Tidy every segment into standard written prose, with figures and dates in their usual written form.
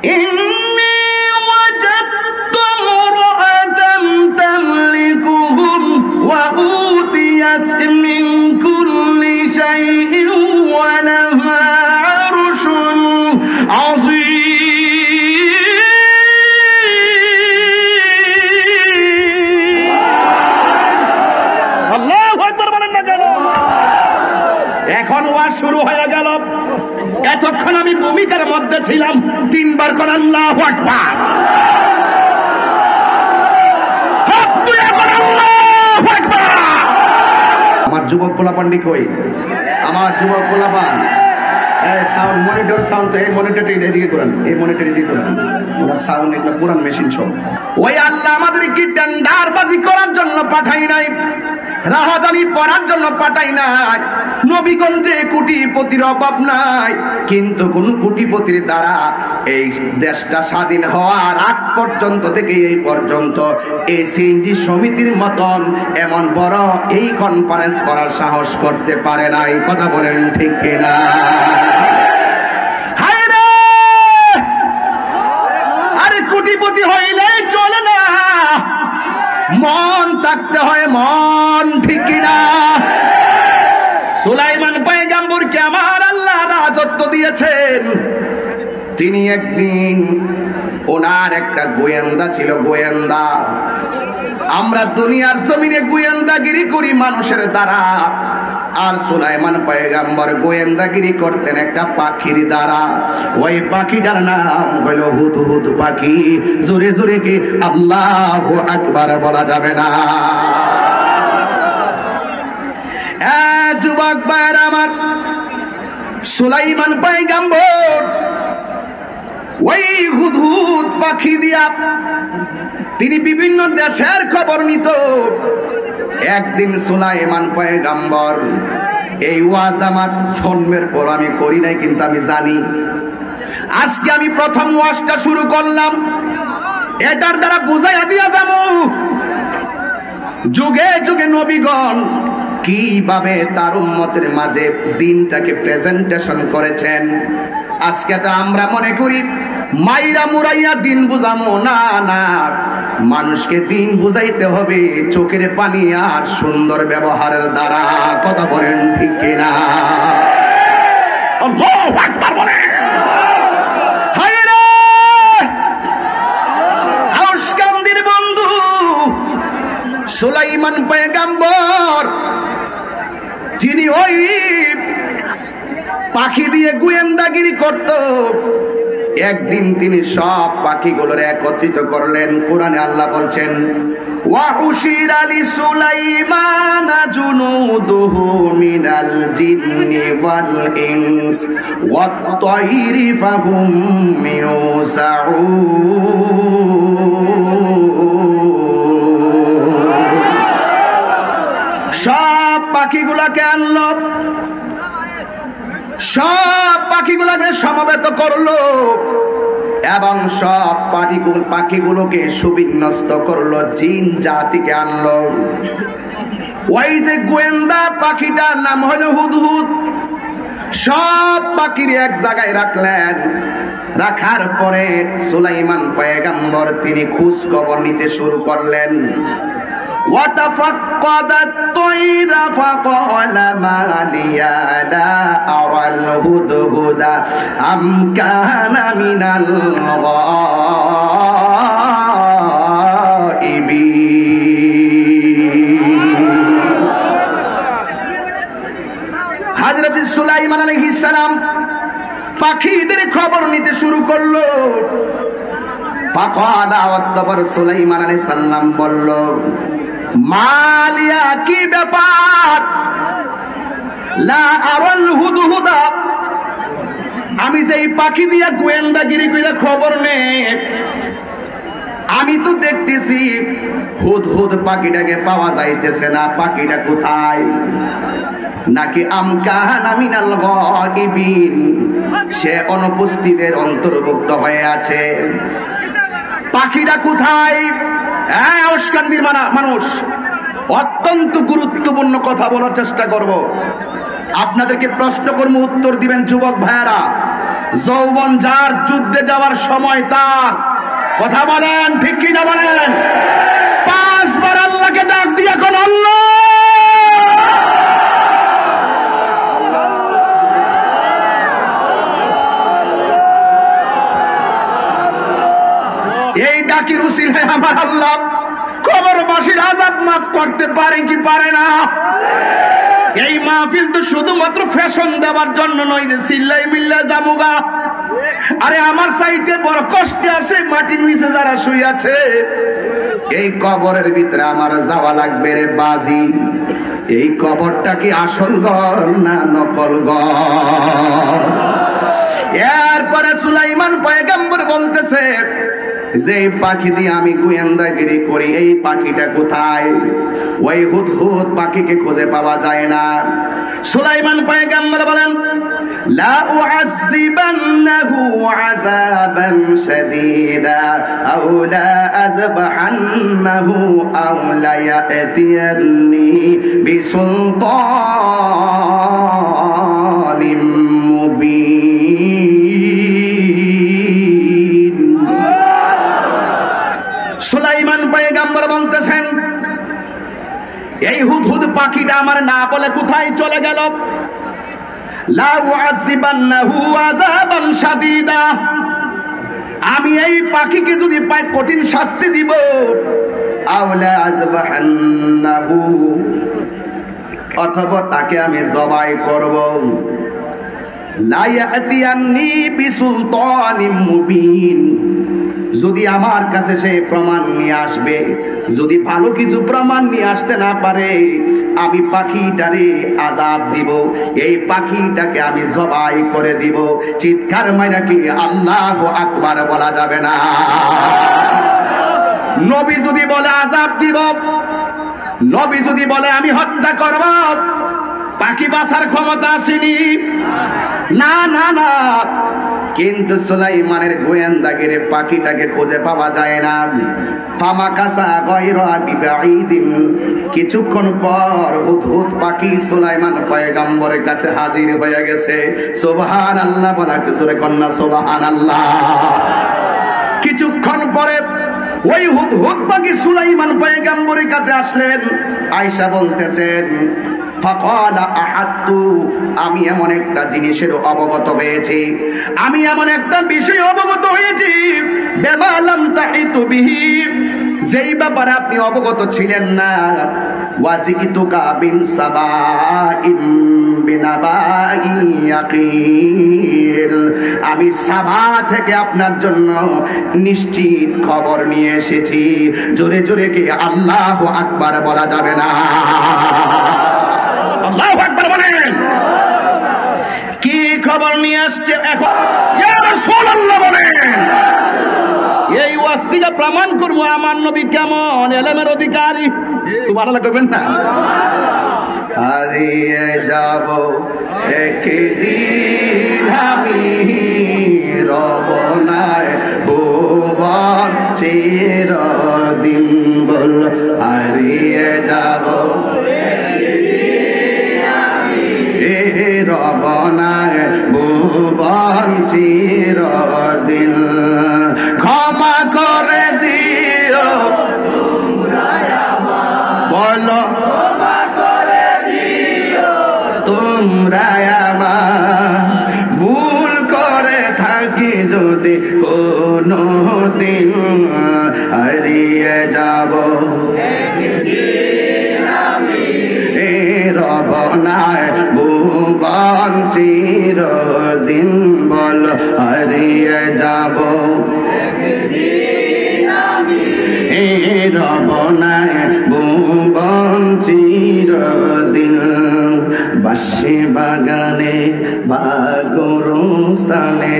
إني وجدت امرأة تملكهم وأوتيت من كل شيء ولها عرش عظيم আল্লাহু আকবার বলেন না কেন? এখন ওয়াজ শুরু হয়ে গেল। এতক্ষণ আমি ভূমিকার মধ্যে ছিলাম। তিনবার করে আল্লাহু আকবার। আমার যুবক পোলাপান্ডি কই? আমার যুবক পোলাপান সাউন্ড মনিটর সাউন্ড তো এই মনিটরটি এদিকে করেন, এই মনিটর এদিকে করেন। ওরা সাউন্ড একটা পুরান মেশিন সব। ওই আল্লাহ আমাদের কি টেন্ডারবাজি করার জন্য পাঠাই নাই, রাহাজানি পড়ার জন্য পাঠাই নাই। নবীগঞ্জে কোটিপতির অভাব নাই, কিন্তু কোন কোটিপতির দ্বারা এই দেশটা স্বাধীন হওয়ার আগ পর্যন্ত থেকে এই পর্যন্ত এই সিএনজি সমিতির মতন এমন বড় এই কনফারেন্স করার সাহস করতে পারে নাই। কথা বলেন ঠিক কিনা? আরে কোটিপতি হইলেই চলে না, মন থাকতে হয়, মন ঠিক কিনা? সুলাইমান পয়গম্বরকে আমার আল্লাহ রাজত্ব দিয়েছেন। তিনি একদিন ওনার একটা গোয়েন্দা ছিল, গোয়েন্দা। আমরা দুনিয়ার জমিনে গোয়েন্দাগিরি করি মানুষের দ্বারা, আর সুলাইমান পয়গম্বর গোয়েন্দাগিরি করতেন একটা পাখির দ্বারা। ওই পাখিটার নাম হলো হুদহুদ পাখি। জোরে জোরে কি আল্লাহু আকবার বলা যাবে না? যুবক ভাইয়ের আমার, সুলাইমান পয়গম্বর ওই হুদহুদ পাখি দিয়া তিনি বিভিন্ন দেশের খবর নিত। একদিন সুলাইমান পয়গম্বর এই ওয়াজ আমার জন্মের পর আমি করি নাই, কিন্তু আমি জানি। আজকে আমি প্রথম ওয়াজটা শুরু করলাম, এটার দ্বারা বুঝাইয়া দিয়া যাবো যুগে যুগে নবীগণ কিভাবে তার উম্মতের মাঝে দিনটাকে প্রেজেন্টেশন করেছেন। আজকে তো আমরা মনে করি মাইরা মুরাইয়া দিন বুঝামো, না না, মানুষকে দিন বুঝাইতে হবে চোখের পানি আর সুন্দর ব্যবহারের দ্বারা। কথা বলেন ঠিক কিনা? আল্লাহু আকবার বলেন। আউশকান্দির বন্ধু সুলাইমান পয়গম্বর তিনি ওই পাখি দিয়ে গোয়েন্দাগিরি করত। একদিন তিনি সব পাখিগুলোর একত্রিত করলেন। কোরআনে আল্লাহ বলছেন, ওয়া উশিরা লিসুলাইমান জুনুদুহু মিনাল জিন্নি ওয়াল ইনস ওয়াত তায়রি ফাহুম ইউসাউন। সব পাখিগুলোকে আনলো, সব পাখিগুলোকে সমবেত করলো এবং সব পাখিগুলোকে সুবিন্যস্ত করলো, জিন জাতিকে আনলো। ওই যে গোয়েন্দা পাখিটার নাম হলো হুদহুদ, সব পাখির এক জায়গায় রাখলেন। রাখার পরে সুলাইমান পয়গম্বর তিনি খোঁজ খবর নিতে শুরু করলেন। وتفقد الطير فقال ما لي لا أرى الهدهد أم كان من الغائبين। হযরত সুলাইমান আলাইহিস সালাম পাখিদের খবর নিতে শুরু করলো। ফাকালা, অতঃপর সুলাইমান আলাইহিস সালাম বলল, মালিয়া, কি ব্যাপার? লা আরাল হুদহুদা, আমি যে এই পাখি দিয়া গোয়েন্দাগিরি কইরা খবর নেই, আমি তো দেখতেছি হুদহুদ পাখিটাকে পাওয়া যাইতেছে না। পাখিটা কোথায়? নাকি আমকানা মিনাল গায়িবিন, সে অনুপস্থিতের অন্তর্ভুক্ত হয়ে আছে। পাখিটা কোথায়? আউশকান্দির মানুষ, অত্যন্ত গুরুত্বপূর্ণ কথা বলার চেষ্টা করব। আপনাদেরকে প্রশ্ন করব, উত্তর দিবেন যুবক ভাইয়ারা। যৌবন যার, যুদ্ধে যাওয়ার সময় তার। কথা বলেন ঠিক কিনা বলেন? 5 বার আল্লাহকে ডাক দিয়ে এখন আল্লাহ, এই ডাকির উসিলায় আমার আল্লাহ কবরবাসীর আযাব মাফ করতে পারে কি পারে না? এই মাহফিল তো শুধুমাত্র ফ্যাশন দেওয়ার জন্য নয় যে চিল্লাই মিল্লাই জামুগা। আরে আমার চাইতে বড় কষ্টে আছে মাটির নিচে যারা শুয়ে আছে। এই কবরের ভিতরে আমার যাওয়া লাগবে রে বাজি। এই কবরটা কি আসল ঘর না নকল ঘর? এরপরে সুলাইমান পয়গম্বর বলতেছে, যে পাখি দিয়ে আমি গোয়েন্দাগিরি করি, এই পাখিটা কোথায়? ওই হুদহুদ পাখিকে খুঁজে পাওয়া যায় না। সুলাইমান পয়গম্বর বলেন, লা উআযিবান্নাহু আযাবান শাদীদা আও লা আযবাহান্নাহু আও লা ইয়াতিয়ান্নি বিসুলতানিম মুবিন। সুলাইমান পয়গম্বর বলতেছেন, এই হুদহুদ পাখিটা আমার না বলে কোথায় চলে গেল? লা উআযিবান্নাহু আযাবান শাদীদা, আমি এই পাখিকে যদি পাই কঠিন শাস্তি দিব। আও লা আযবাহান্নাহু, অথবা তাকে আমি জবাই করব। লা ইয়াতিয়ান্নি বিসুলতানিম মুবিন, যদি আমার কাছে সে প্রমাণ নিয়ে আসবে, যদি ভালো কিছু প্রমাণ নিয়ে আসতে না পারে, আমি পাখিটারে আযাব দিব, এই পাখিটাকে আমি জবাই করে দিব। চিৎকার মাইরা কি আল্লাহু আকবার বলা যাবে না? নবী যদি বলে আযাব দিব, নবী যদি বলে আমি হত্যা করব, পাখি বাঁচার ক্ষমতা আসেনি। না না না, কিন্তু সুলাইমানের গোয়েন্দাগিরি পাখিটাকে খুঁজে পাওয়া যায় না। ফামাকাসা গায়রা বিবাঈদিন, কিছুক্ষণ পর হুদহুদ পাখি সুলাইমান পয়গম্বরের কাছে হাজির হয়ে গেছে। সুবহানাল্লাহ বলা জোরে কন্যা সুবহানাল্লাহ। কিছুক্ষণ পরে ওই হুদহুদ পাখি সুলাইমান পয়গম্বরের কাছে আসলেন। আয়েশা বলতেছেন, ফাকালা আহাত্তু, আমি এমন একটা জিনিসের অবগত হয়েছি, আমি এমন একটা বিষয় অবগত হয়েছি, বিমা লাম তাহিতু বিহি, যেই ব্যাপারে আপনি অবগত ছিলেন না। ওয়াজিতুকা মিন সাবাইন বিনাবাই ইয়াকিল, আমি সাবা থেকে আপনার জন্য নিশ্চিত খবর নিয়ে এসেছি। জোরে জোরে কি আল্লাহু আকবার বলা যাবে না? আল্লাহু আকবার বলেন। কি খবর নিয়ে আসছে এখন? ইয়া রাসূলুল্লাহ বলেন। এই ওয়াসতিকে প্রমাণ করব আমার নবী কেমন ইলমের অধিকারী। সুবহানাল্লাহ কইবেন না? হারিয়ে যাব একদিন আমি, রব নাই ভুবন চিরদিন। বল হারিয়ে যাব রব নাই ভুবন চিরদিন। ক্ষমা করে দিও বলো, তোমরা আমার ভুল করে থাকি যদি কোনো দিন, হারিয়ে যাব রব নাই ভুবন চিরদিন। বল হারিয়ে যাব রব নাই ভুবন চিরদিন। বাঁশি বাগানে বা গোরস্থানে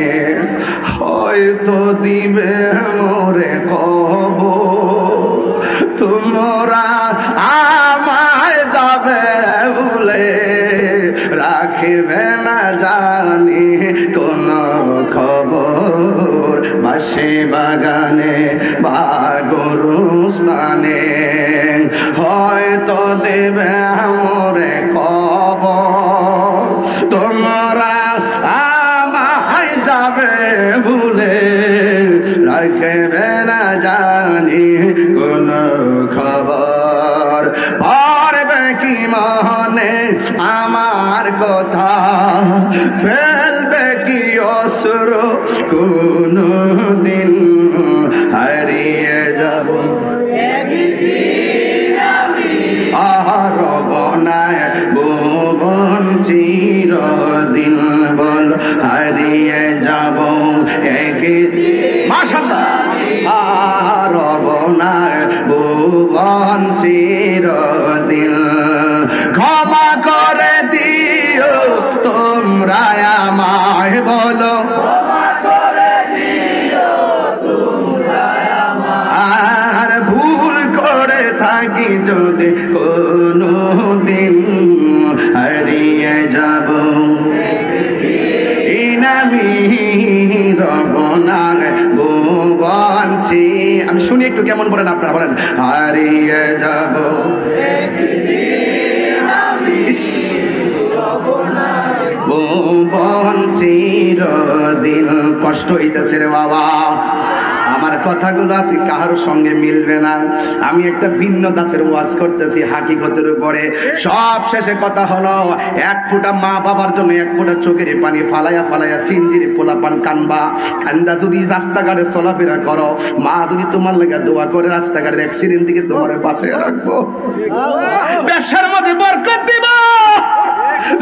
হয়তো দিবে মোরে কবর, তোমরা আমায় যাবে বলে রাখিবে না জানি কোন খবর। বাঁশি বাগানে বা গোরস্থানে হয়তো দেবে মোরে কবর, তোমরা আমায় যাবে রাখবে না জানি কোন খবর, পারবে কি মনে আমার কথা, ফেলবে কি অশ্রু কোন দিন হারিয়ে যাব আর বনায় ভুবন চিরদিন বল হারিয়ে যাব মাশাআল্লাহ আর বনায় ভুবন চিরদিন। ক্ষমা করে দিও তোমরা আমায়, বলো আর ভুল করে থাকি যদি কোনো দিন হারিয়ে যাব আমি রবনা ভুবনছি। আমি শুনি একটু কেমন বলেন আপনারা, বলেন হারিয়ে যাব ভুবন চিরদিন। কষ্ট হইতেছে রে বাবা, আমার কথাগুলো আছে কারোর সঙ্গে মিলবে না। আমি একটা ভিন্ন দাসের ওয়াজ করতেছি হাকিকতের উপরে। সব শেষে কথা হলো, এক ফোঁটা মা বাবার জন্য এক ফোঁটা চোখের পানি ফালাইয়া ফালাইয়া সিনজির পোলাপান কানবা। কান্দা যদি রাস্তাঘাটে চলাফেরা করো, মা যদি তোমার লাগে দোয়া করে রাস্তাঘাটের অ্যাক্সিডেন্ট থেকে তোমার বাঁচিয়ে রাখবো। ব্যবসার মধ্যে বরকত দিব,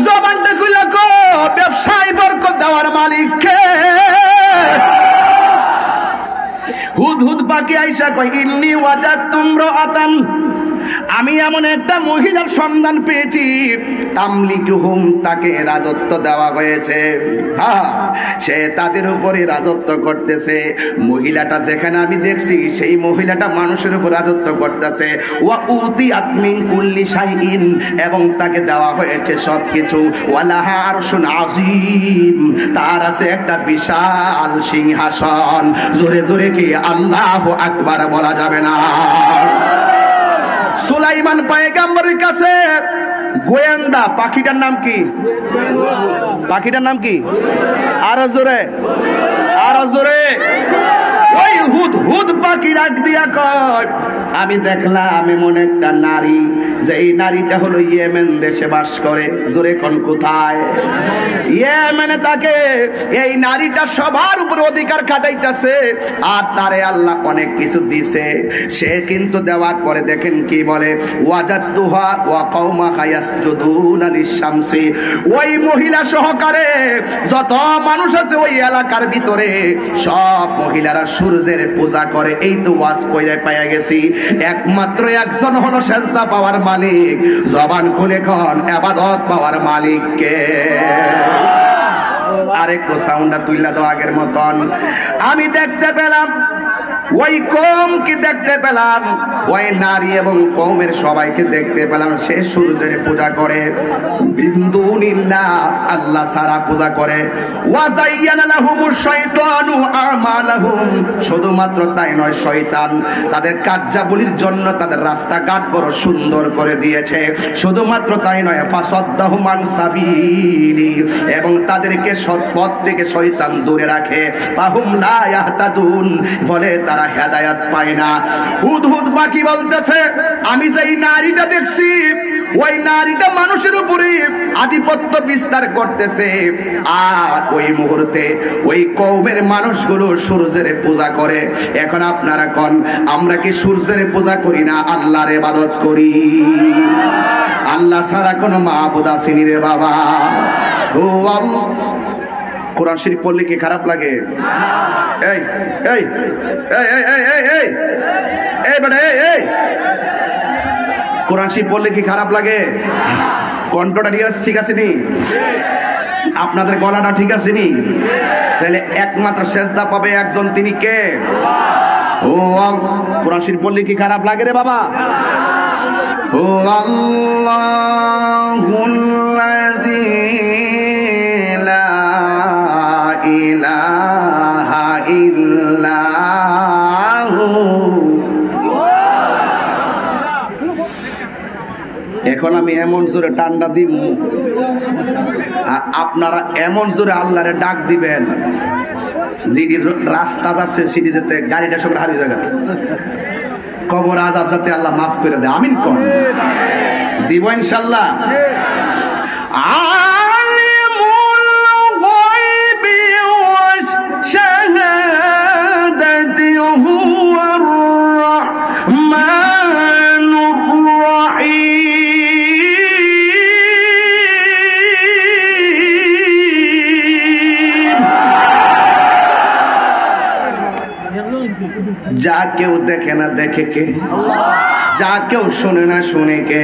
জবানটা খুলে কো ব্যবসায় বরকত দেওয়ার মালিক কে? হুদ হুদ পাখি আইসা কয় ইন্নি ওয়াজাদতুম রাআতান, আমি এমন একটা মহিলার সন্ধান পেয়েছি, তামলিকুহুম, তাকে রাজত্ব দেওয়া হয়েছে। হ্যাঁ, সে তাদের উপরে রাজত্ব করতেছে। মহিলাটা যেখানে আমি দেখছি, সেই মহিলাটা মানুষের উপর রাজত্ব করতেছে। ওয়া উতিয়াত মিন কুল্লি শাইইন, এবং তাকে দেওয়া হয়েছে সবকিছু। ওয়ালাহা আরশুন আযীম, তার আছে একটা বিশাল সিংহাসন। জোরে জোরে কি আল্লাহু আকবার বলা যাবে না? সুলাইমান পয়গম্বরের কাছে গোয়েন্দা পাখিটার নাম কি? পাখিটার নাম কি? আরো জোরে, আরো জোরে। ওই হুদ হুদ পাখি রাখ দিয়া কয়, আমি দেখলাম এমন একটা নারী, যে এই নারীটা হলো ইয়েমেন দেশে বাস করে। জোরে কোন কোথায়? ইয়েমেনে তাকে এই নারীটা সবার উপর অধিকার খাটাইতেছে, আর তারে আল্লাহ অনেক কিছু দিছে। সে কিন্তু দেওয়ার পরে দেখেন কি বলে, ওয়াজাদতুহা ওয়া কওমাহা ইয়াসজুদুনা লিশ-শামসি, ওই মহিলা সহকারে যত মানুষ আছে ওই এলাকার ভিতরে সব মহিলারা সূর্যের পূজা করে। এই তো ওয়াজ কইরা পাইয়া গেছি, একমাত্র একজন হলো সেজদা পাওয়ার মালিক। জবান খুলে কোন ইবাদত পাওয়ার মালিক কে? আরেকটু সাউন্ডটা তুইলা দাও আগের মতন। আমি দেখতে পেলাম ওই কওমকে দেখতে পেলাম, ওই নারী এবং কওমের সবাইকে দেখতে পেলাম, সে সূর্যের পূজা করে, বিন্দুনিল্লাহ আল্লাহ সারা পূজা করে। ওয়া যায়্যানা লাহুমুশ শাইতানু আমালাহুম, শুধুমাত্র তাই নয়, শয়তান তাদের কার্যাবলীর জন্য তাদের রাস্তাঘাট বড় সুন্দর করে দিয়েছে। শুধুমাত্র তাই নয়, ফাসাদ্দাহুম আন সাবিলি, এবং তাদেরকে সৎ পথ থেকে শয়তান দূরে রাখে। ফাহুম লা ইয়াহতাদুন, বলে তারা হেদায়েত পায় না। হুদ হুদ পাখি বলতেছে, আমি যেই নারীটা দেখছি, ওই নারীটা মানুষের উপরে আধিপত্য বিস্তার করতেছে। আর ওই মুহূর্তে ওই কওমের মানুষগুলো সূর্যের পূজা করে। এখন আপনারা কোন, আমরা কি সূর্যের পূজা করি না আল্লাহর ইবাদত করি? আল্লাহ ছাড়া কোনো মাবুদ আসেনি রে বাবা। ও আল্লাহ, কোরআন শরীফ পড়লে কি খারাপ লাগে? এই এই এই এই এই এই এই বেটা, এই এই কোরআন শরীফ পড়লে কি খারাপ লাগে? কণ্ঠটা ঠিক আছে নি? আপনাদের গলাটা ঠিক আছে নি? তাহলে একমাত্র সেজদা পাবে একজন, তিনি কে? ও কোরআন শরীফ পড়লে কি খারাপ লাগে রে বাবা? ও আল্লাহুল্লাযী লা ইলাহা ইল্লাহু। এখন আমি এমন জোরে টান্ডা দিব আর আপনারা এমন জোরে আল্লাহরে ডাক দিবেন যেটির রাস্তা আছে সেটি যেতে গাড়িটা সব হারিয়ে যাবে, কবর আযাব যাতে আল্লাহ মাফ করে দেয়। আমিন কোন দিব ইনশাআল্লাহ। আলিমুল গায়বি ওয়াশ শাহাদাতি হুয়ার রাহমানুর রাহিম। যা কেউ দেখে না দেখে কে? যা কেউ শোনে না শুনে কে?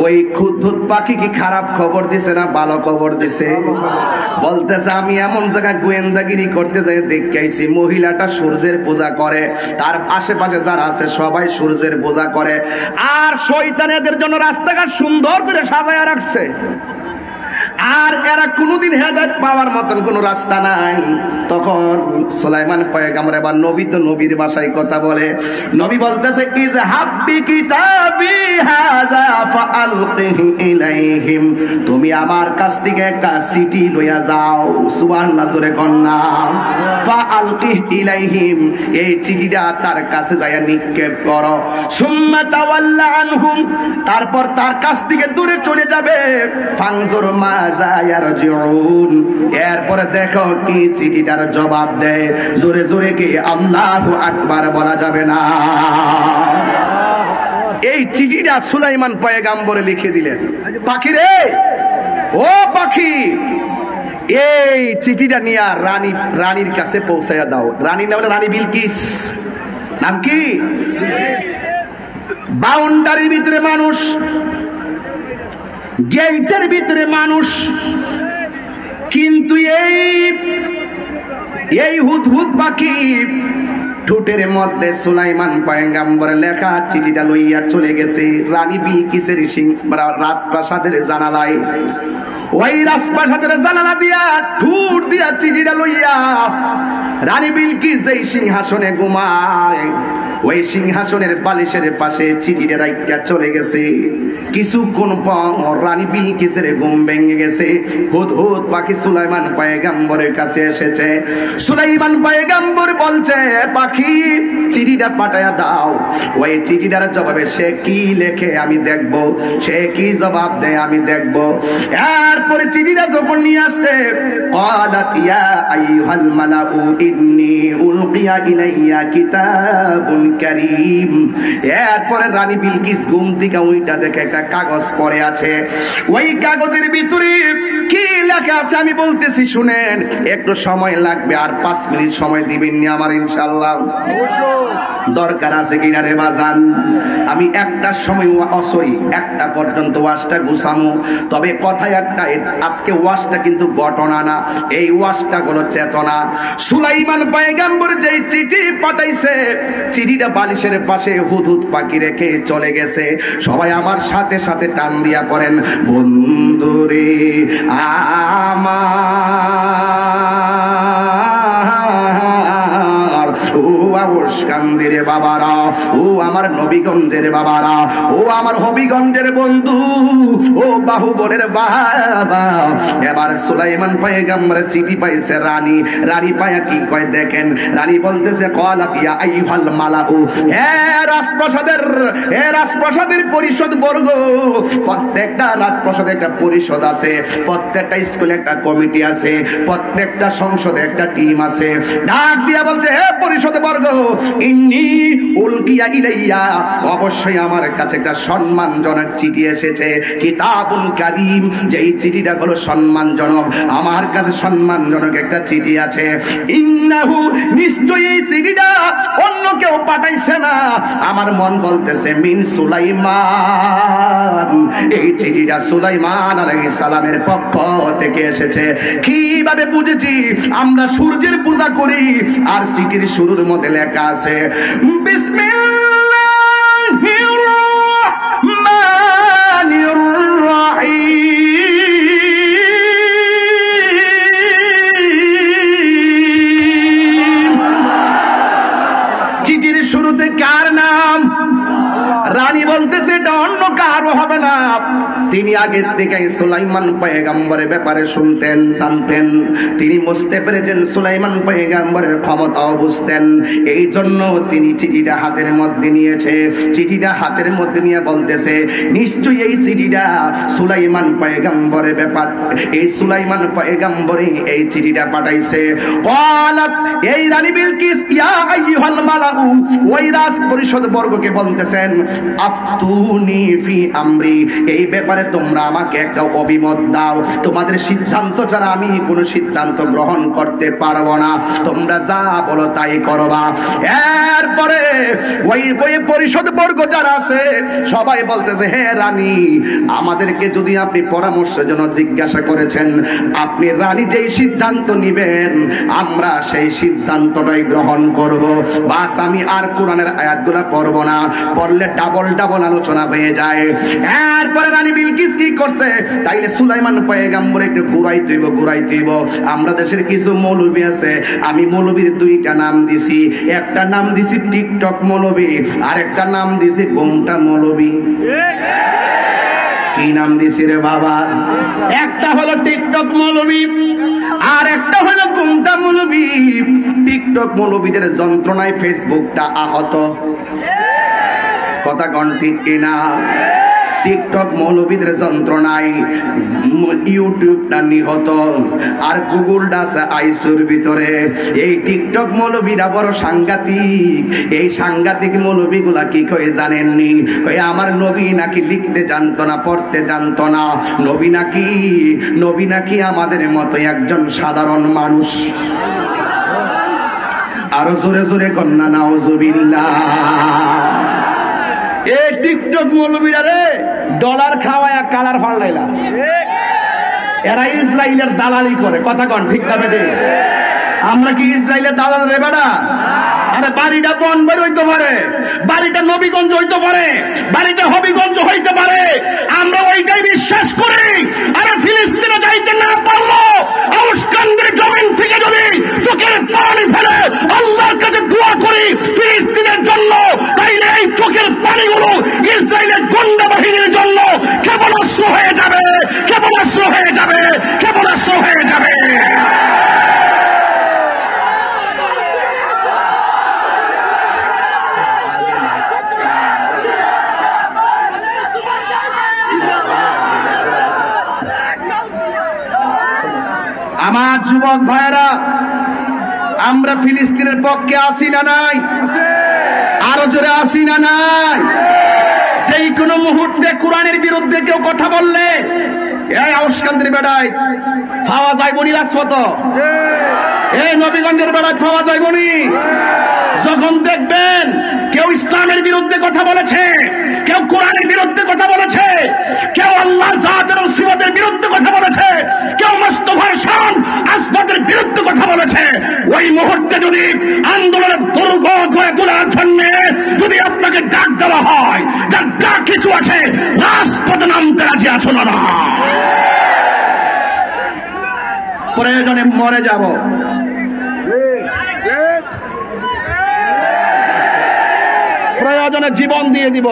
ওই খুদ্দুত পাখি কি খারাপ খবর দিছে না ভালো খবর দিছে? বলতেছে আমি এমন জায়গায় গোয়েন্দাগিরি করতে যাই দেখে আইছি মহিলাটা সূর্যের পূজা করে, তার আশেপাশে যারা আছে সবাই সূর্যের পূজা করে, আর শয়তান এদের জন্য রাস্তাঘাট সুন্দর করে সাজায়া রাখছে, আর এরা কোনোদিন হেদায়েত পাওয়ার মতন কোন রাস্তা নাই। তখন সুলাইমান পয়গম্বর এবার নবী তো নবীর ভাষায় কথা বলে, নবী বলতেছে ইযহাব বিকিতাবি হাযা ফাআলকিহি ইলাইহিম, তুমি আমার কাছ থেকে একটা চিঠি লইয়া যাও, সুবহানাল্লাহ জোরে কন্না, ফাআলকিহি ইলাইহিম, এই চিঠিটা তার কাছে যায়া নিক্ষেপ করো, সুম্মা তাওয়াল্লা আনহুম, তারপর তার কাছ থেকে দূরে চলে যাবে, ফানজুর মাজা ইয়ারজিউন, এরপরে দেখো কি চিঠিটার জবাব দেয়। জোরে জোরে কি আল্লাহু আকবার বলা যাবে না? এই চিঠিটা সুলাইমান পয়গম্বর লিখে দিলেন। পাখি রে, ও পাখি, এই চিঠিটা নিয়ে রানীর কাছে পৌঁছায়া দাও। রানীর নাম রানী বিলকিস। নাম কি? বাউন্ডারির ভিতরে মানুষ, গেটের ভিতরে মানুষ, কিন্তু এই হুদহুদ পাখি ঠোঁটের মধ্যে সুলাইমান পয়গম্বরের লেখা চিঠিটা লইয়া চলে গেছে রানী বিলকিসের রাজপ্রাসাদের জানালায়। ওই রাজপ্রাসাদের জানালা দিয়া ঠোঁট দিয়া চিঠিটা লইয়া রানী বিলকিস যেই সিংহাসনে ঘুমায়, ওই সিংহাসনের বালিশের পাশে চিঠিটা রাইখা চলে গেছে। কিছুক্ষণ পর রানী বিলকিসের ঘুম ভেঙে গেছে। হুদহুদ পাখি সুলাইমান পয়গম্বরের কাছে এসেছে। সুলাইমান পয়গম্বর বলছে, পাখি চিঠিটা পাঠায়া দাও। ওই চিঠিটার জবাবে সে কি লেখে আমি দেখব, সে কি জবাব দেয় আমি দেখব। এরপরে চিঠিটা যখন নিয়ে আসছে, ক্বালাত ইয়া আইয়ুহাল মালাউ ইন্নী উলকিয়া ইলাইয়া কিতাবুন কারীম। এরপরে রানী বিলকিস ঘুম থেকে ওইটা দেখে একটা কাগজ পড়ে আছে। ওই কাগজের ভিতরে কি লেখা আছে আমি বলতেছি, শুনেন। একটু সময় লাগবে, আর 5 মিনিট সময় দিবেন নি আমার ইনশাআল্লাহ? দরকার আছে কিনা রে বাজান? আমি একটার সময় একটা পর্যন্ত ওয়াজটা গুছামো। তবে কথা একটা, আজকে ওয়াজটা কিন্তু ঘটনা না, এই ওয়াজটা হলো চেতনা। সুলাইমান পয়গম্বর যেই চিঠি পাঠাইছে, চিঠিটা বালিশের পাশে হুদহুদ পাখি রেখে চলে গেছে। সবাই আমার সাথে সাথে টান দিয়া পড়েন, বন্ধুরে আমার, ও আওশকান্দির বাবারা, ও আমার নবীগঞ্জের বাবারা, ও আমার হবিগঞ্জের বন্ধু, ও বাহুবলের বাবা। এবার সুলাইমান পয়গম্বর চিঠি পাইছে রানী পায়া কি কয় দেখেন। রানী বলতেছে, ক্বালাত ইয়া আইয়ুহাল মালাউ, হে রাজপ্রাসাদের পরিষদ বর্গ। প্রত্যেকটা রাজপ্রাসাদে একটা পরিষদ আছে, প্রত্যেকটা স্কুলে একটা কমিটি আছে, প্রত্যেকটা সংসদে একটা টিম আছে। ডাক দিয়া বলছে, হে পরিষদ বর্গ, ইন্নী উলকিয়া ইলাইয়া, অবশ্যই আমার কাছে একটা সম্মানজনক চিঠি এসেছে, কিতাবুন কারীম, যেই চিঠিটা হলো সম্মানজনক। আমার কাছে সম্মানজনক একটা চিঠি আছে। ইন্নাহু, নিশ্চয়ই এই চিঠিটা অন্য কেউ পাঠাইছে না। আমার মন বলতেছে মিন সুলাইমান, এই চিঠিটা সুলাইমান আলাইহিস সালামের পক্ষ থেকে এসেছে। কিভাবে বুঝেছি? আমরা সূর্যের পূজা করি, আর চিঠির শুরুর মধ্যে লেখা আছে বিসমিল্লাহির রাহমানির রাহিম। চিঠির শুরুতে কার নাম? রানী বলতেছে এটা অন্য কারো হবে না, তিনি আগের থেকে সুলাইমান পয়গম্বরের ব্যাপারে শুনতেন, জানতেন, তিনি বুঝতে পেরেছেন সুলাইমান পয়গম্বরের ক্ষমতাও বুঝতেন, এই জন্য তিনি চিঠিটা হাতের মধ্যে নিয়েছে। চিঠিটা হাতের মধ্যে নিয়ে বলতেছে নিশ্চয়ই এই চিঠিটা সুলাইমান পয়গম্বরের ব্যাপার, এই সুলাইমান পয়গম্বরই এই চিঠিটা পাঠাইছে। ক্বালাত, এই রানী বিলকিস ইয়া আইয়ুহাল মালাউ, ওই রাজ পরিষদ বর্গকে বলতেছেন আফতুনি ফি আমরি, এই ব্যাপারে তোমরা আমাকে একটা অভিমত দাও, তোমাদের সিদ্ধান্ত ছাড়া আমি কোনো সিদ্ধান্ত গ্রহণ করতে পারবো না, তোমরা যা বলো তাই করবা। এরপরে ওই পরিষদ বর্গ যারা আছে সবাই বলতেছে হে রানী, আমাদেরকে যদি আপনি পরামর্শের জন্য জিজ্ঞাসা করেছেন, আপনি রানী যেই সিদ্ধান্ত নিবেন আমরা সেই সিদ্ধান্তটাই গ্রহণ করব। বাস আমি আর কোরআনের আয়াতগুলো পড়ব না, পড়লে ডাবল ডাবল আলোচনা হয়ে যায়। এরপরে রানী বিলকিস কি করছে, তাইলে সুলাইমান পয়গম্বর একটু ঘুরাইতেইব। আমরা দেশের কিছু মৌলবী আছে, আমি মৌলবীর দুইটা নাম দিছি, একটা নাম দিছি টিকটক মৌলবী, আর একটা নাম দিছি গোমটা মৌলবী। কি নাম দিছি রে বাবা? একটা হলো টিকটক মৌলবী আর একটা হলো গোমটা মৌলবী। টিকটক মৌলবীদের যন্ত্রণায় ফেসবুকটা আহত, কথা কোন ঠিক কিনা? টিকটক মৌলবীদের যন্ত্রণায় ইউটিউবটা নিহত, আর গুগলটা আছে আইসুর ভিতরে। এই টিকটক মৌলবীরা বড় সাংঘাতিক। এই সাংঘাতিক মৌলবীগুলা কি কয়ে জানেননি? কয়ে আমার নবী নাকি লিখতে জানতো না, পড়তে জানতো না, নবী নাকি আমাদের মতো একজন সাধারণ মানুষ। আরো জোরে জোরে কন্যা নাউজুবিল্লাহ। এই টিকটক মৌলবীরা রে ডলার খাওয়ায় কালার ফাল্টাইলা, এরা ইসরায়েলের দালালি করে, কথা কন ঠিক না বেটে? আমরা কি ইসরায়েলের দালাল রে বেটা? আরে বাড়িটা বনবের হইতে পারে, বাড়িটা নবীগঞ্জ হইতে পারে, বাড়িটা হবিগঞ্জ হইতে পারে, আমরা ওইটাই বিশ্বাস করি। আরে ফিলিস্তিনে যাইতে না পারলো আউশকান্দের জমিন থেকে যদি চোখের পানি ফেলে আল্লাহর কাছে দোয়া করি ফিলিস্তিনের জন্য, তাইলে এই চোখের পানিগুলো ইসরায়েলের গোয়েন্দা বাহিনীর জন্য ক্ষেপণাস্ত্র হয়ে যাবে, ক্ষেপণাস্ত্র হয়ে যাবে, ক্ষেপণাস্ত্র হয়ে যাবে। আমার যুবক ভাইরা, আমরা ফিলিস্তিনের পক্ষে আসি না নাই? আরো জোরে আসি না নাই? যেই কোনো মুহূর্তে কোরআনের বিরুদ্ধে কেউ কথা বললে এই আউশকান্দের বেড়ায় পাওয়া যায় বনি রাজপথ, এই নবীগঞ্জের বেড়ায় পাওয়া যায় বনি। যখন দেখবেন কেউ ইসলামের বিরুদ্ধে কথা বলেছে, কেউ কোরআনের বিরুদ্ধে কথা বলেছে, কেউ আল্লাহর জাত এবং সিফাতের বিরুদ্ধে কথা বলেছে, কেউ মুস্তাফার শান আসমাতের বিরুদ্ধে কথা বলেছে, ওই মুহূর্তে যদি আন্দোলনের দুর্গ গড়ে তোলার জন্য যদি আপনাকে ডাক দেওয়া হয়, যার যা কিছু আছে রাজপথে নামতে রাজি আছো না? প্রয়োজনে মরে যাব, প্রয়োজনে জীবন দিয়ে দিব।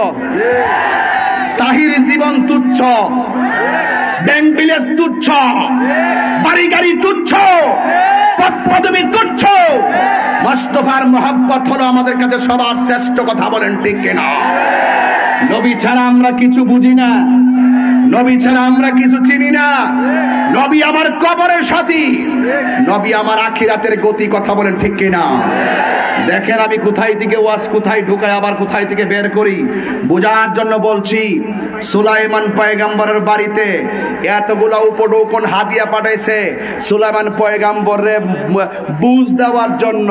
তাহির জীবন তুচ্ছ, ব্যাংক বিলেস তুচ্ছ, বাড়ি গাড়ি তুচ্ছ, পদ পদবী তুচ্ছ, মুস্তাফার মহব্বত হলো আমাদের কাছে সবার শ্রেষ্ঠ, কথা বলেন ঠিক কিনা? নবী ছাড়া আমরা কিছু বুঝি না, নবী ছাড়া আমরা কিছু চিনি না। নবী আমার কবরের সাথী, নবী আমার আখিরাতের গতি, কথা বলেন ঠিক কিনা? দেখেন আমি কোথায় থেকে ওয়াজ কোথায় ঢুকাই আবার কোথায় থেকে বের করি, বোঝার জন্য বলছি। সুলাইমান পয়গম্বরের বাড়িতে এতগুলা উপঢৌকন হাদিয়া পাঠাইছে সুলাইমান পয়গম্বরে বুঝ দেওয়ার জন্য।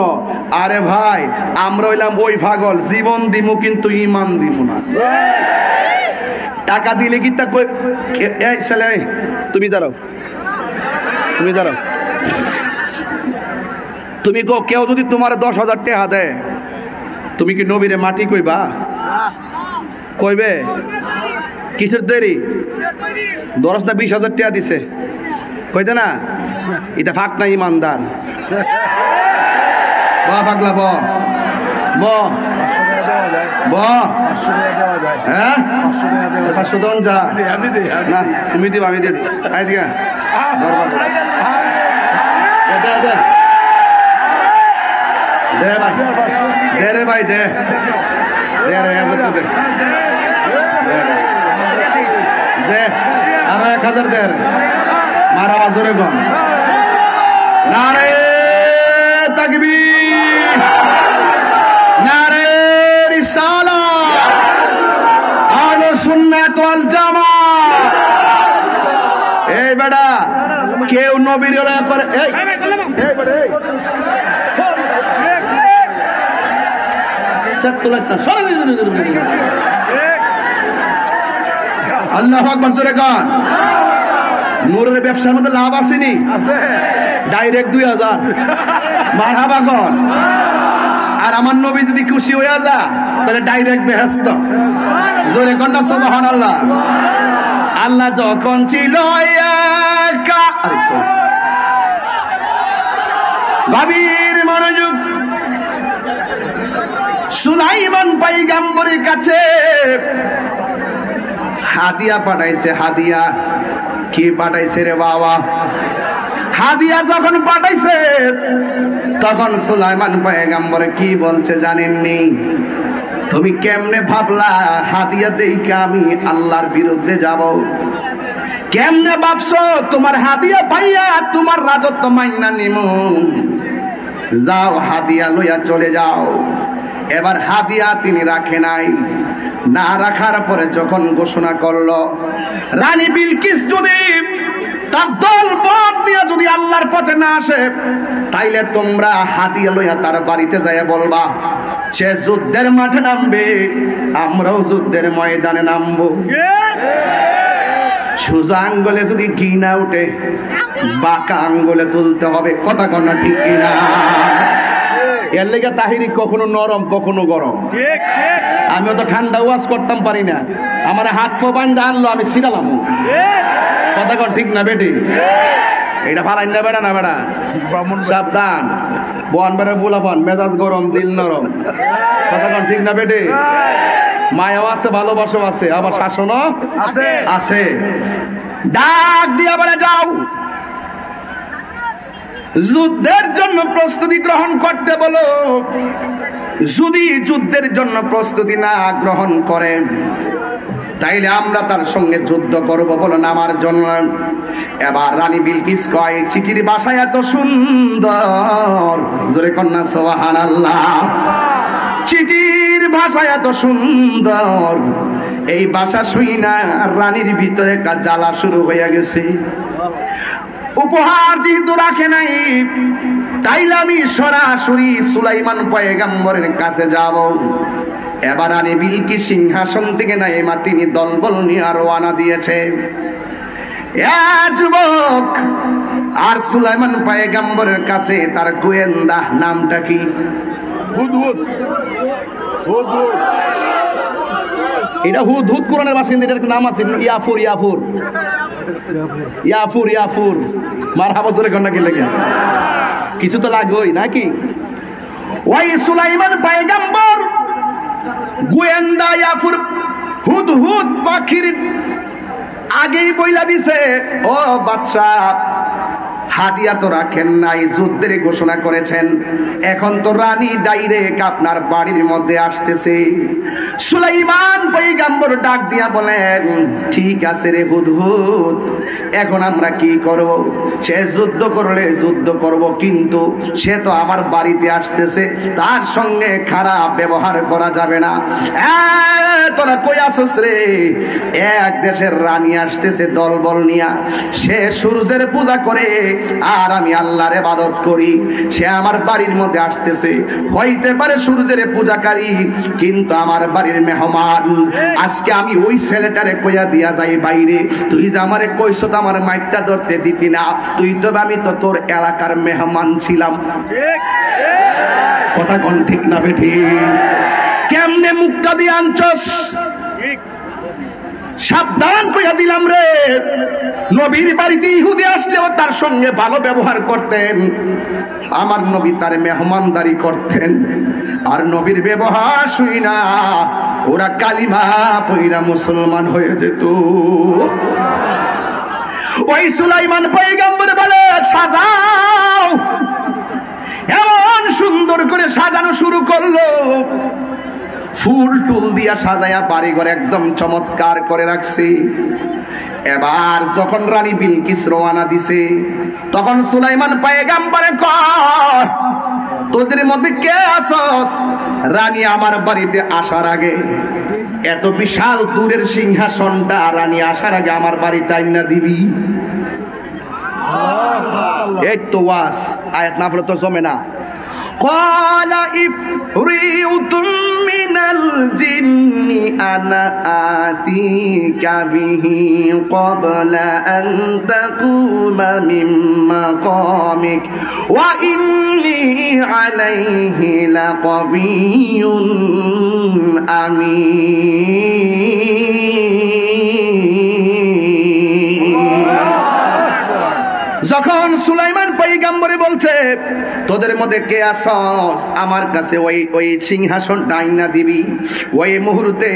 আরে ভাই, আমরা হইলাম ওই পাগল, জীবন দিমু কিন্তু ইমান দিমু না। টাকা দিলে কি তা ছেলে তুমি দাঁড়াও, তুমি দাঁড়াও, তুমি কেউ যদি তোমার 10,000 টাকা দেয়, তুমি কি নবীরে মাটি কইবা? কইবে? কিসের দেরি? 10 না 20,000 টাকা দিছে, কইতে না এটা ফাঁক না ইমানদার। বা পাগলা ব ব হ্যাঁ 500 দেন যা না তুমি দিবা আমি দিয়ে দিই আই দিয়া দরবার দে ভাই দে রে ভাই দে দে দে আরো 1000 দে মারা বাজরে গন নারে তাকবীর নারে রিসালাত আহলে সুন্নাত ওয়াল জামাত এই বেটা কেউ নবীর ওলা করে এই বেটা এই আল্লাহু আকবার জোরে গান নূরের ব্যবসার মধ্যে লাভ আসেনি ডাইরেক্ট 2000 মারহাবা কর আর আমার নবী যদি খুশি হয়ে যা তাহলে ডাইরেক্ট বেহেশত জোরে কর না সুবহানাল্লাহ আল্লাহ যখন ছিল একা আরে ভাবির মনোযোগ সুলাইমান পয়গম্বরের কাছে হাদিয়া পাঠাইছে হাদিয়া কি পাঠাইছে রে বাবা হাদিয়া যখন পাঠাইছে তখন সুলাইমান পয়গম্বর কি বলছে জানেননি তুমি কেমনে ভাবলা হাদিয়া দেইকে আমি আল্লাহর বিরুদ্ধে যাব কেমনে ভাবছো তোমার হাদিয়া পাইয়া তোমার রাজত্ব মাইনা নিমু যাও হাদিয়া লইয়া চলে যাও এবার হাদিয়া তিনি রাখে নাই না রাখার পরে যখন ঘোষণা করলো রানী বিলকিস যদি তার দল বল নিয়ে যদি আল্লাহর পথে না আসে তাইলে তোমরা হাদিয়া লইয়া তার বাড়িতে যাইয়া বলবা সে যুদ্ধের মাঠে নামবে আমরাও যুদ্ধের ময়দানে নামবো সোজা আঙ্গুলে যদি ঘি না উঠে বাঁকা আঙ্গুলে তুলতে হবে কথা কন্যা ঠিক কিনা এর লেগে তাহিরি কখনো নরম কখনো গরম আমিও তো ঠান্ডা ওয়াজ করতাম পারি না আমার হাত পা বান্ধা আনলো আমি শিখালাম কথা কন ঠিক না বেটি এটা ফালাই না বেড়া না বেড়া সাবধান বন বেড়া ফুলাফান মেজাজ গরম দিল নরম কথা কন ঠিক না বেটি মায়াও আছে ভালোবাসাও আছে আবার শাসনও আছে ডাক দিয়া বলে যাও যুদ্ধের জন্য প্রস্তুতি গ্রহণ করতে বলো যদি যুদ্ধের জন্য প্রস্তুতি না গ্রহণ করে তাইলে আমরা তার সঙ্গে যুদ্ধ করব বলো নামার জন্য এবার রানী বিলকিস কয় চিঠির ভাষা এত সুন্দর জোরে কন্যা সুবহানাল্লাহ চিঠির ভাষা এত সুন্দর এই ভাষা শুই না রানীর ভিতরে একটা জ্বালা শুরু হয়ে গেছে উপহার যেহেতু রাখে নাই তাইলে আমি সরাসরি সুলাইমান পয়গম্বরের কাছে যাব এবার রানী বিলকিস সিংহাসন থেকে নাইমা তিনি দলবল নিয়ে রওনা দিয়েছে যুবক আর সুলাইমান পয়গম্বরের কাছে তার গোয়েন্দা নামটা কি হুদহুদ হুদহুদ এটা হুদহুদ কোরআনের বাসিন্দা এটার নাম আছে ইয়াফুর ইয়াফুর ইয়াফুর ইয়াফুর মারহাবা জোরে কন্যা কি লাগে কিছু তো লাগবেই নাকি ওই সুলাইমান পয়গম্বর গোয়েন্দা ইয়াফুর হুদহুদ পাখির আগেই বইলা দিছে ও বাদশা হাদিয়া তো রাখেন নাই যুদ্ধের ঘোষণা করেছেন এখন তো রানী ডাইরেক্ট আপনার বাড়ির মধ্যে আসতেছে সুলাইমান পয়গম্বর ডাক দিয়া বলেন ঠিক আছে রে হুদহুদ এখন আমরা কি করব সে যুদ্ধ করলে যুদ্ধ করব কিন্তু সে তো আমার বাড়িতে আসতেছে তার সঙ্গে খারাপ ব্যবহার করা যাবে না তোরা কই আসছ রে এক দেশের রানী আসতেছে দলবল নিয়া সে সূর্যের পূজা করে আর আমি আল্লাহর ইবাদত করি সে আমার বাড়ির মধ্যে আসতেছে হইতে পারে সূর্যের পূজাকারী কিন্তু আমার বাড়ির মেহমান আজকে আমি ওই ছেলেটারে কইয়া দিয়া যাই বাইরে তুই যে আমারে কইছ তো আমার মাইকটা ধরতে দিতি না তুই তো আমি তো তোর এলাকার মেহমান ছিলাম কথা কোন ঠিক না বেঠি কেমনে মুখটা দিয়ে আনছস সাবধান কইয়া দিলাম রে, নবীর বাড়িতে ইহুদি আসলেও তার সঙ্গে ভালো ব্যবহার করতেন, আমার নবী তার মেহমানদারি করতেন, আর নবীর ব্যবহার শুই না ওরা কালিমা পয়রা মুসলমান হয়ে যেত। ওই সুলাইমান পয়গম্বর বলে সাজাও, এমন সুন্দর করে সাজানো শুরু করলো, ফুল টুল দিয়া সাজায়া বাড়িঘর একদম চমৎকার করে রাখছে। এবার যখন রানী বিলকিস রওনা দিছে, তখন সুলাইমান পয়গম্বরে কয়, তোদের মধ্যে কে আসস রানী আমার বাড়িতে আসার আগে এত বিশাল দূরের সিংহাসনটা রানী আসার আগে আমার বাড়িতে আইনা দিবি? এই তো ওয়াস, আয়াত না পড়লে তো জমে না। قال إفريت من الجن أنا آتيك به قبل أن تقوم من مقامك وإني عليه لقوي أمين। যখন সুলাইমান পয়গম্বরে বলছে তোদের মধ্যে কে আসস আমার কাছে ওই সিংহাসনটা আইনা দিবি, ওই মুহূর্তে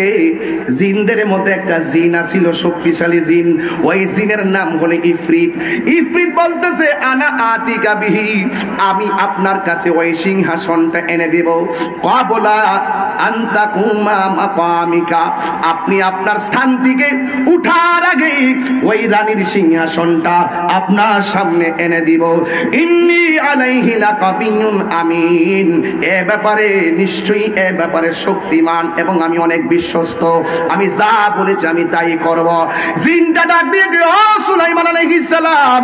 জিনদের মধ্যে একটা জিন আছিল, শক্তিশালী জিন, ওই জিনের নাম হলো ইফরিত। ইফরিত বলতেছে আনা আতিকা বিহি, আমি আপনার কাছে ওই সিংহাসনটা এনে দেব ক্বাবলা আন তাকুমা মাকামিকা, আপনি আপনার স্থান থেকে উঠার আগে ওই রানীর সিংহাসনটা আপনার সামনে এনে দিব। ইন্নী আলাইহি লাকাবিয়ুন আমিন, এ ব্যাপারে নিশ্চয়ই এ ব্যাপারে শক্তিমান এবং আমি অনেক বিশ্বস্ত, আমি যা বলেছি আমি তাই করব। জিনটা ডাক দিয়ে গেল, ও সুলাইমান আলাইহিস সালাম,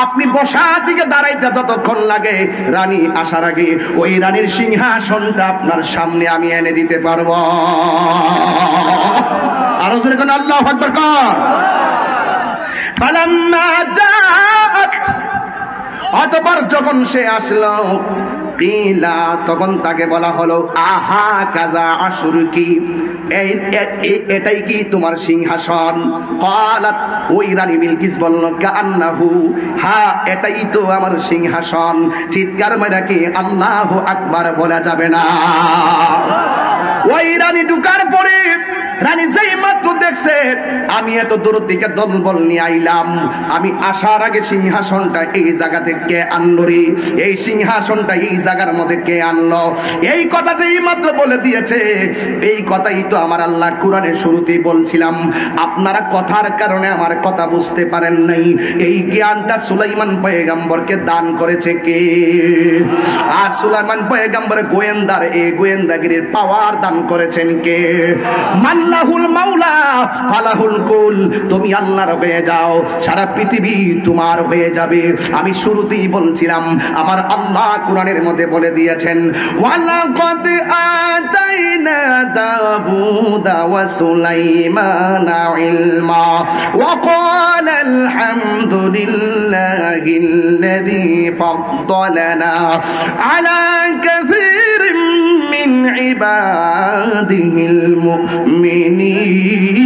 আপনি বসা দিকে দাঁড়াইতে যতক্ষণ লাগে রানী আসার আগে ওই রানীর সিংহাসনটা আপনার সামনে আমি এনে দিতে পারবো। আর জোরে কোন আল্লাহু আকবার কর। ফালাম্মা জাআত, অতঃপর যখন সে আসলো, কিলা, তখন তাকে বলা হলো আহা কাজা আশুরকি, এটাই কি তোমার সিংহাসন? ক্বালাত, ওই রানী বিলকিস বলল কান্নাহু, হ্যাঁ এটাই তো আমার সিংহাসন। চিৎকার মেরে কি আল্লাহু আকবার বলা যাবে না? ওই রানী ঢুকার পরে রানী যেই মাত্র দেখছে আমি এত দূর থেকে দলবল নিয়ে আইলাম, আমি আসার আগে সিংহাসনটা এই জায়গা থেকে আনলো রে, এই সিংহাসনটা এই জায়গার মধ্যে কে আনলো, এই কথা যেই মাত্র বলে দিয়েছে, এই কথাই তো আমার আল্লাহ কোরআনের শুরুতেই বলছিলাম, আপনারা কথার কারণে আমার কথা বুঝতে পারেন নাই। এই জ্ঞানটা সুলাইমান পয়গম্বরকে দান করেছে কে? আর সুলাইমান পয়গম্বর গোয়েন্দার এই গোয়েন্দাগিরির পাওয়ার দান করেছেন কে? মাল্লাহুল মাওলা ফালাহুল কুল, তুমি আল্লাহর হয়ে যাও, সারা পৃথিবী তোমার হয়ে যাবে। আমি শুরুতেই বলছিলাম আমার আল্লাহ কোরআনের মধ্যে বলে দিয়েছেন ওয়ালাকাদ আতাইনা দাউদা ওয়া সুলাইমানা ইলমা ওয়া ক্বালা আলহামদুলিল্লাহিল্লাযী ফাদ্দালানা আলা কাসীরিন মিন ইবাদিহিল মুমিনিন।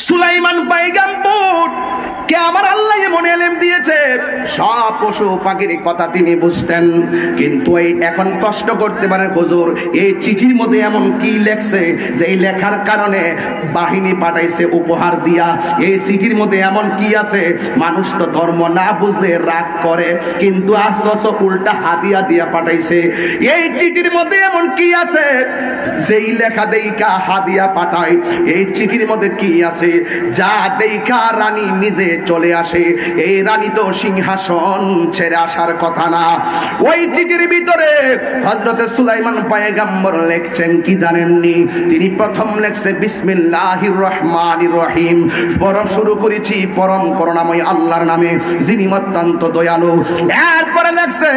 সুলাইমান পয়গম্বর কে আমার আল্লাহ এমন ইলম দিয়েছে, সব পশু পাখির কথা তিনি বুঝতেন, কিন্তু এই এখন কষ্ট করতে পারেন হুজুর এই চিঠির মধ্যে এমন কি লেখছে যে এই লেখার কারণে বাহিনী পাঠাইছে উপহার দিয়া, এই চিঠির মধ্যে এমন কি আছে? মানুষ তো ধর্ম না বুঝলে রাগ করে, কিন্তু আসরস উল্টা হাদিয়া দিয়া পাঠাইছে। এই চিঠির মধ্যে এমন কি আছে যেই লেখা দেইকা হাদিয়া পাঠায়? এই চিঠির মধ্যে কি আছে যা দেইকা রানী নিজে চলে আসে? এই রানী তো সিংহাসন ছেড়ে আসার কথা না। ওই চিঠির ভিতরে হযরতে সুলাইমান পয়গম্বর লিখছেন কি জানেননি? তিনি প্রথম লিখছে বিসমিল্লাহির রহমানির রহিম, পরম শুরু করেছি পরম করুণাময় আল্লাহর নামে যিনি অত্যন্ত দয়ালু। এরপরে লিখছে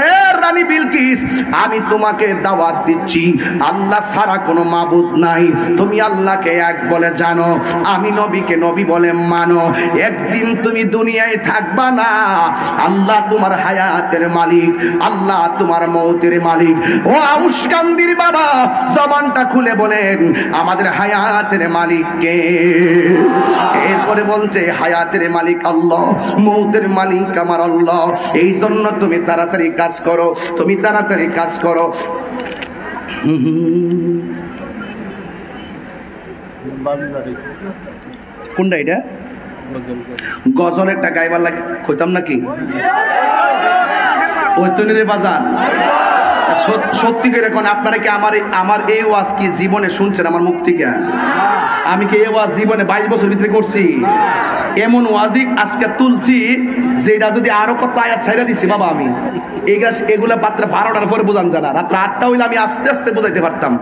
রানী বিলকিস, আমি তোমাকে দাওয়াত দিচ্ছি আল্লাহ ছাড়া কোনো মাবুদ নাই, তুমি আল্লাহকে এক বলে জানো, আমি নবীকে নবী বলে মানো, একদিন তুমি দুনিয়ায় থাকবা না, আল্লাহ তোমার হায়াতের মালিক, আল্লাহ তোমার মৌতের মালিক। ও আউশকান্দির বাবা, জবানটা খুলে বলেন আমাদের হায়াতের মালিক কে? এরপরে বলছে হায়াতের মালিক আল্লাহ, মৌতের মালিক আমার আল্লাহ। এই জন্য তুমি তাড়াতাড়ি কাজ করো, তুমি তাড়াতাড়ি কাজ করো। কোনটা এটা? গজল একটা গাইবার লাগে কইতাম নাকি? ওই তনিরে বাজার সত্যি করে এখন আপনারা কি আমার এই ওয়াজ কি জীবনে শুনছেন আমার মুখ থেকে? আমি কি এই ওয়াজ জীবনে 22 বছর ভিতরে করছি? এমন ওয়াজি আজকে তুলছি যেটা যদি আরো কত আয়াত ছাইরা দিছি বাবা, আমি এগুলা মাত্র 12টার পরে বোঝান জানা, রাত্র 8টা হইলে আমি আস্তে আস্তে বোঝাইতে পারতাম।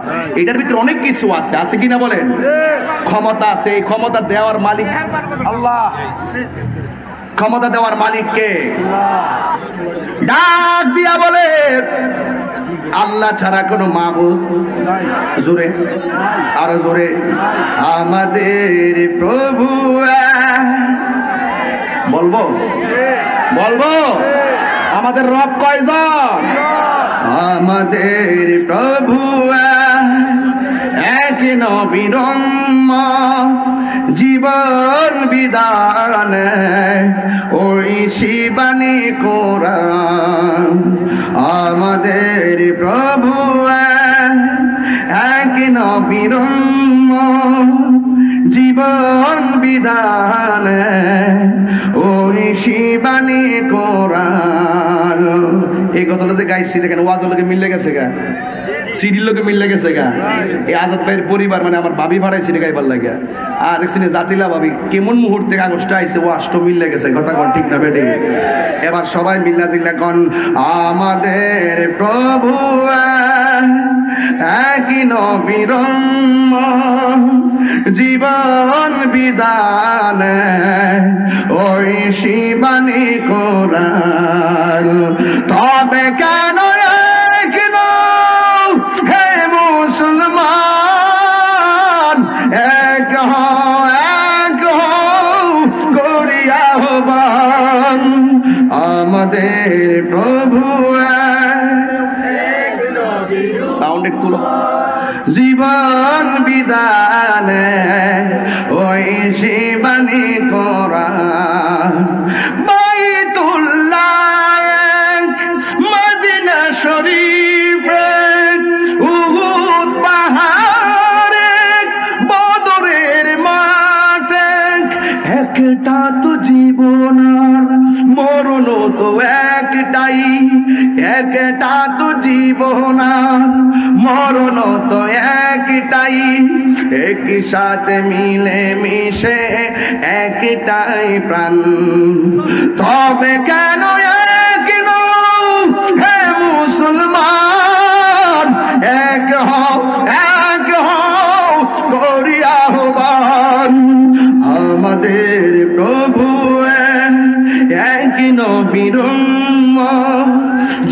এটার ভিতরে অনেক কিছু আছে, আছে কিনা বলেন? ক্ষমতা আছে, এই ক্ষমতা দেওয়ার মালিক আল্লাহ। ক্ষমতা দেওয়ার মালিক কে? ডাক দিয়া বলে আল্লাহ ছাড়া কোনো মাবুদ জোরে, আরো জোরে, আমাদের প্রভু। বলবো বলবো আমাদের রব কয়জন? আমাদের প্রভু এক নবীর জীবন বিধান ওই শিবানী কোরআন। আমাদের প্রভু এক নবীর জীবন বিধান ওই শিবানী কোরআন। এই কথাটা যে গাইছি দেখেন, ওয়াজের লোকে মিলে গেছে গা, সিডির লোকে মিলে গেছে গা। এই আজাদ ভাইয়ের পরিবার মানে আমার ভাবি ভাড়াইছি গাইবার লাগে। আর এখানে জাতিলা ভাবি কেমন মুহূর্তে কাগজটা আইছে, ও আষ্ট মিলে গেছে। কথা কন ঠিক না বেটে? এবার সবাই মিল্লা জিল্লা কন আমাদের প্রভু এক নবীর জীবন বিধান ওই শিবানী কোরআন। তবে কেন হে মুসলমান এক করিয়া হবান আমাদের প্রভু সাউন্ড একটু জীবন বিধান ওই শিবানী কোরআন। বাইতুল্লাহ মদিনা শরীফ উহুদ পাহাড়ে বদরের মাঠে একটা তো জীবন আর মরণ তো একটাই, একটা তো জীবন আর মরণ তো একটাই, একই সাথে মিলে মিশে একটাই প্রাণ। তবে কেন এক নও হে মুসলমান এক হও করিয়া হবান আমাদের প্রভু এক নবীর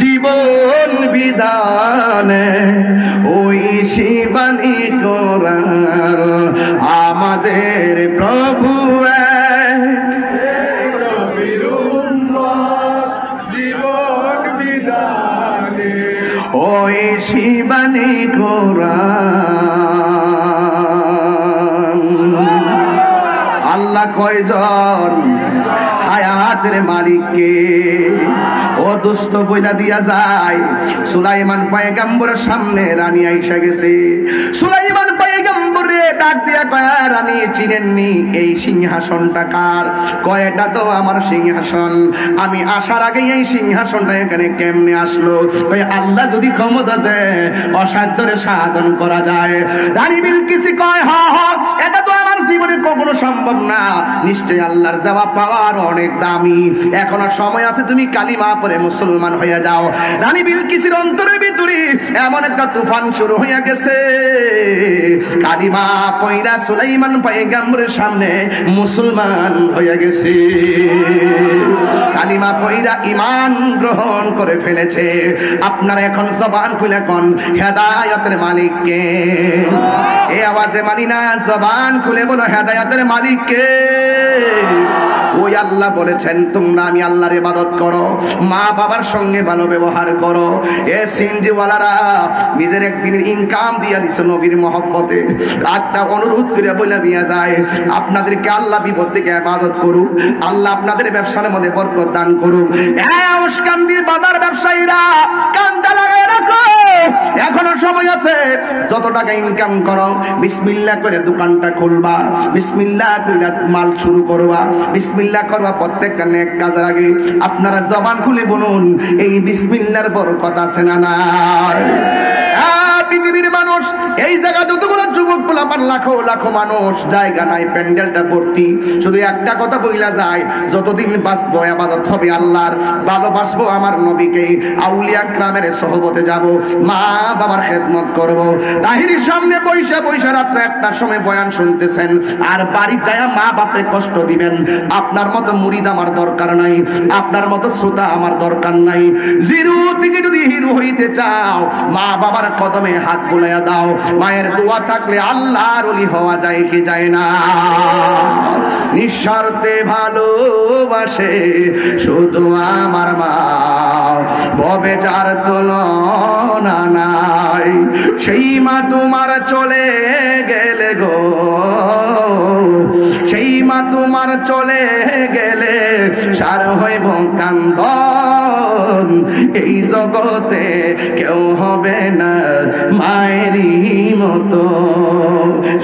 জীবন বিধান ওই শিবানী কোরআন। আমাদের প্রভু জীবন বিধান ওই শিবানী কোরআন। আল্লাহ কয়জন? হায়াতের মালিককে। ও দোস্ত বইলা দিয়া যায়, সুলাইমান পয়গম্বরের সামনে রানী আইসা গেছে। সুলাইমান পয়গম্বরে ডাক দিয়া কয়, রানী চিনেননি এই সিংহাসনটা কার? কয় এটা তো আমার সিংহাসন, আমি আসার আগে এই সিংহাসনটা এখানে কেমনে আসলো? কয় আল্লাহ যদি ক্ষমতা দেয় অসাধ্যরে সাধন করা যায়। রানী বিলকিস কয় হ এটা তো আমার জীবনে কখনো সম্ভব না, নিশ্চয়ই আল্লাহর দেওয়া পাওয়ার অনেক দামি। এখনো সময় আছে, তুমি কালিমা পড়ে মুসলমান হয়ে যাও। রানী বিলকিসের অন্তরের ভিতরে এমন একটা তুফান শুরু হয়ে গেছে, কালিমা পয়রা সুলাইমান পয়গম্বরের সামনে মুসলমান হয়ে গেছে, কালিমা পয়রা ঈমান গ্রহণ করে ফেলেছে। আপনারা এখন জবান খুলে কোন হেদায়েতের মালিক কে? এই আওয়াজে মানি না, জবান খুলে বলো হেদায়েতের মালিক কে? ওই আল্লাহ বলেছেন তোমরা আমি আল্লাহর ইবাদত করো, মা বাবার সঙ্গে ভালো ব্যবহার করো। এ সিনজিওয়ালারা নিজের একদিনের ইনকাম দিয়া দিছে নবীর মহব্বতে। একটা অনুরোধ করে বলে দিয়া যায়, আপনাদেরকে আল্লাহ বিপদ থেকে ইবাদত করুক, আল্লাহ আপনাদের ব্যবসার মধ্যে বরকত দান করুক। ওসকান্দির বাজার ব্যবসায়ীরা কান্দা লাগায় রাখো, এখনো সময় আছে। যত টাকা ইনকাম করো বিসমিল্লাহ করে দোকানটা খুলবা, বিসমিল্লাহ করে মাল শুরু করবা, বিসমিল্লাহ করবা। প্রত্যেকটা নেক কাজের আগে আপনারা জবান খুলে বলুন, এই বিসমিল্লাহর বরকত আছে না নাই? পৃথিবীর মানুষ এই জায়গা যতগুলো যুবক পোলাপান লাখো লাখো মানুষ, জায়গা নাই, প্যান্ডেলটা ভর্তি। শুধু একটা কথা বইলা যায়, যতদিন বাঁচবো ইবাদত হবে আল্লাহর, ভালোবাসবো আমার নবীকে, আউলিয়া کرامের সহবতে যাব, মা বাবার খেদমত করব। তাহিরির সামনে বৈশা বৈশা রাত্রে একটার সময় বয়ান শুনতেছেন, আর বাড়ি যায় মা বাপরে কষ্ট দিবেন। আপনার মতো মুরিদ আমার দরকার নাই, আপনার মতো শ্রোতা আমার দরকার নাই। জিরো থেকে যদি হিরো হইতে চাও, মা বাবার কদমে হাত বুলাইয়া দাও। মায়ের দোয়া থাকলে আল্লাহর ওলি হওয়া যায় কি যায় না? নিঃস্বার্থে ভালোবাসে শুধু আমার মা, ভবে যার তুলনা নাই। সেই মা তোমার চলে গেলে গো, সেই মা তোমার চলে গেলে সার হইব কান্দন। এই জগতে কেউ হবে না মায়েরই মতো।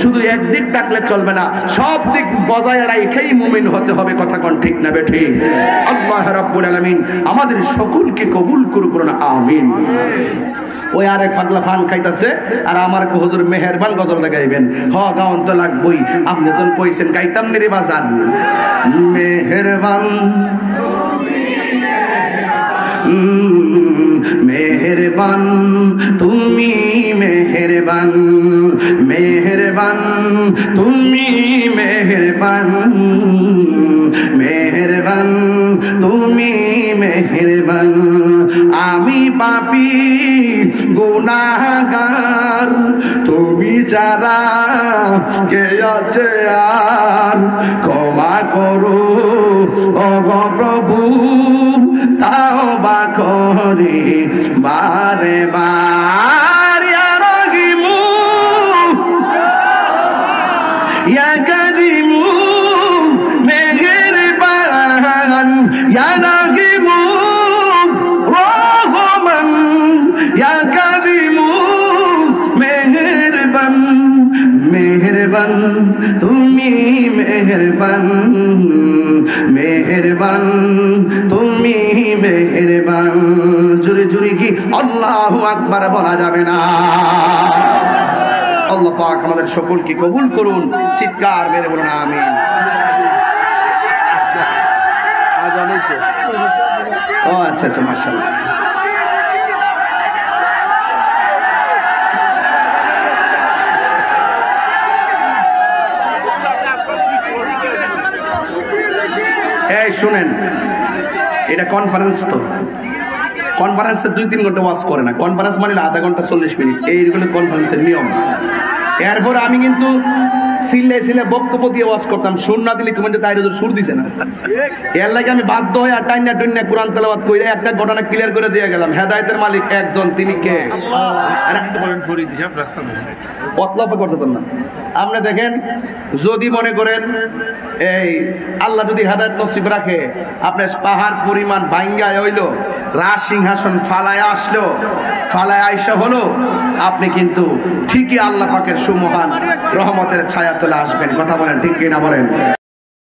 শুধু একদিক থাকলে চলবে না, সব দিক বজায় রাখেই মুমিন হতে হবে। কথা কোন ঠিক না বেঠি? আল্লাহ রাব্বুল আলামিন আমাদের সকলকে কবুল করুক, না আমিন। ওই আরেক পাগলা ফান খাইতাছে, আর আমার হুজুর মেহেরবান গজলটা গাইবেন। হ গাউন তো লাগবই, আপনি যখন কইছেন গাইতাম রে বাজান। মেহেরবান মেহেরবান তুমি মেহেরবান, মেহেরবান তুমি মেহেরবান, মেহেরবান তুমি মেহেরবান। আমি পাপী গুনাহগার, তুমি যারা কে আছে আর ক্ষমা করো ওগো প্রভু। তাওবা করে বারে বার, ইয়া রহিমু ইয়া কারিমু মেহেরবান, ইয়া রহিমু রহমান, ইয়া কারিমু মেহেরবান। মেহেরবান তুমি মেহেরবান, মেহেরবান তুমি মেহেরবান। জোরে জোরে কি আল্লাহু আকবার বলা যাবে না? আল্লাহ পাক আমাদের সকলকে কবুল করুন, চিৎকার মেরে বলুন আমিন। ও আচ্ছা আচ্ছা, মাশাআল্লাহ। এই শুনেন, এটা কনফারেন্স, তো কনফারেন্সে 2-3 ঘন্টা ওয়াজ করে না। কনফারেন্স মানে আধা ঘন্টা 40 মিনিট, এইগুলো কনফারেন্সের নিয়ম। এরপর আমি কিন্তু সিলে সিলে বক্তব্য দিয়ে ওয়াজ করতাম, সুর না দিলে কমেন্টে তাই সুর দিছে না। এর লাগে আমি বাধ্য হয়ে টাইনা টুইনা কোরআন তেলাওয়াত করে একটা ঘটনা ক্লিয়ার করে দিয়ে গেলাম। হেদায়েতের মালিক একজন, তিনি কে? অতলাপ করতেন না। আপনি দেখেন, যদি মনে করেন এই আল্লাহ যদি হেদায়েত নসিব রাখে, আপনার পাহাড় পরিমাণ ভাঙ্গা হইল, রাজ সিংহাসন ফালায় আসলো, ফালায় আইসা হলো, আপনি কিন্তু ঠিকই আল্লাহ পাকের সুমহান রহমতের ছায়া তোলে আসবেন। কথা বলেন ঠিক কিনা বলেন?